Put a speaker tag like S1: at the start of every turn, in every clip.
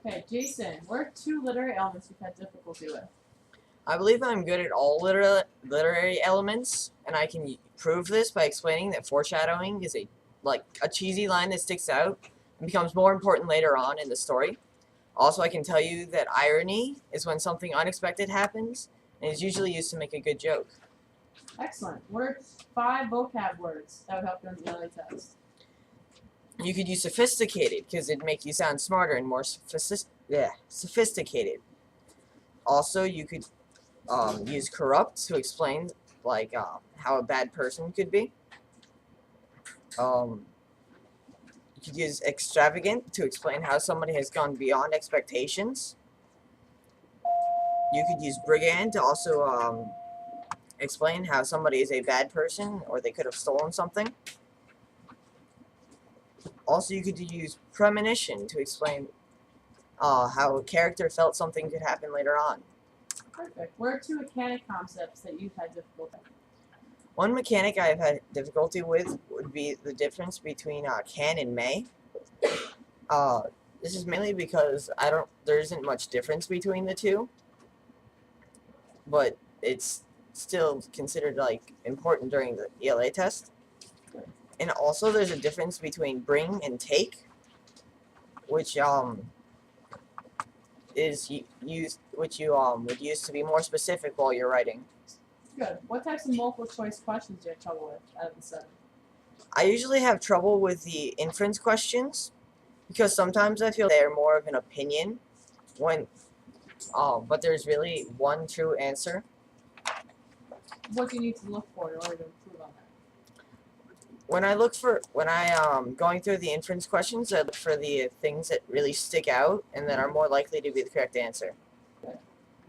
S1: Okay, Jason, what are 2 literary elements you've had difficulty with?
S2: I believe I'm good at all literary elements, and I can prove this by explaining that foreshadowing is a cheesy line that sticks out and becomes more important later on in the story. Also, I can tell you that irony is when something unexpected happens and is usually used to make a good joke.
S1: Excellent. What are 5 vocab words that would help you on the ELA test?
S2: You could use sophisticated because it'd make you sound smarter and more sophisticated. Also, you could use corrupt to explain how a bad person could be. You could use extravagant to explain how somebody has gone beyond expectations. You could use brigand to also explain how somebody is a bad person or they could have stolen something. Also, you could use premonition to explain how a character felt something could happen later on.
S1: Perfect. What are 2 mechanic concepts that you've had difficulty with?
S2: One mechanic I've had difficulty with would be the difference between can and may. This is mainly because there isn't much difference between the two, but it's still considered important during the ELA test. And also there's a difference between bring and take, which is used would use to be more specific while you're writing.
S1: Good. What types of multiple choice questions do you have trouble with out of the 7?
S2: I usually have trouble with the inference questions because sometimes I feel they're more of an opinion but there's really one true answer.
S1: What do you need to look for in order to improve on that?
S2: When I'm going through the inference questions, I look for the things that really stick out and that are more likely to be the correct answer.
S1: Good.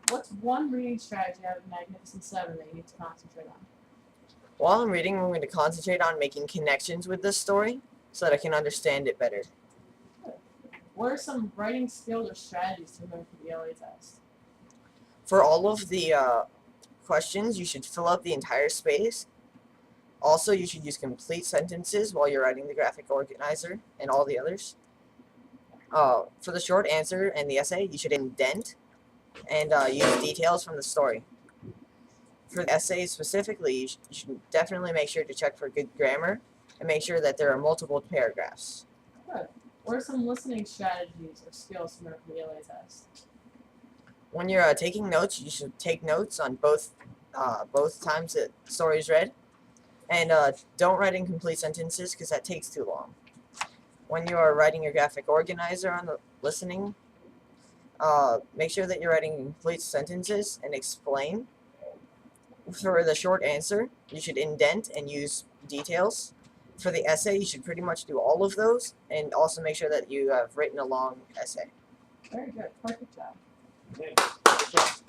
S1: What's one reading strategy out of Magnificent 7 that you need to concentrate on?
S2: While I'm reading, I'm going to concentrate on making connections with this story so that I can understand it better.
S1: Good. What are some writing skills or strategies to learn for the ELA test?
S2: For all of the questions, you should fill up the entire space. Also, you should use complete sentences while you're writing the graphic organizer and all the others. For the short answer and the essay, you should indent and use details from the story. For the essay specifically, you should definitely make sure to check for good grammar and make sure that there are multiple paragraphs.
S1: Good. What are some listening strategies or skills to learn for the ELA test?
S2: When you're taking notes, you should take notes on both times that the story is read. And don't write incomplete sentences because that takes too long. When you are writing your graphic organizer on the listening, make sure that you're writing complete sentences and explain. For the short answer, you should indent and use details. For the essay, you should pretty much do all of those, and also make sure that you have written a long essay.
S1: Very good. Perfect job.
S3: Thanks.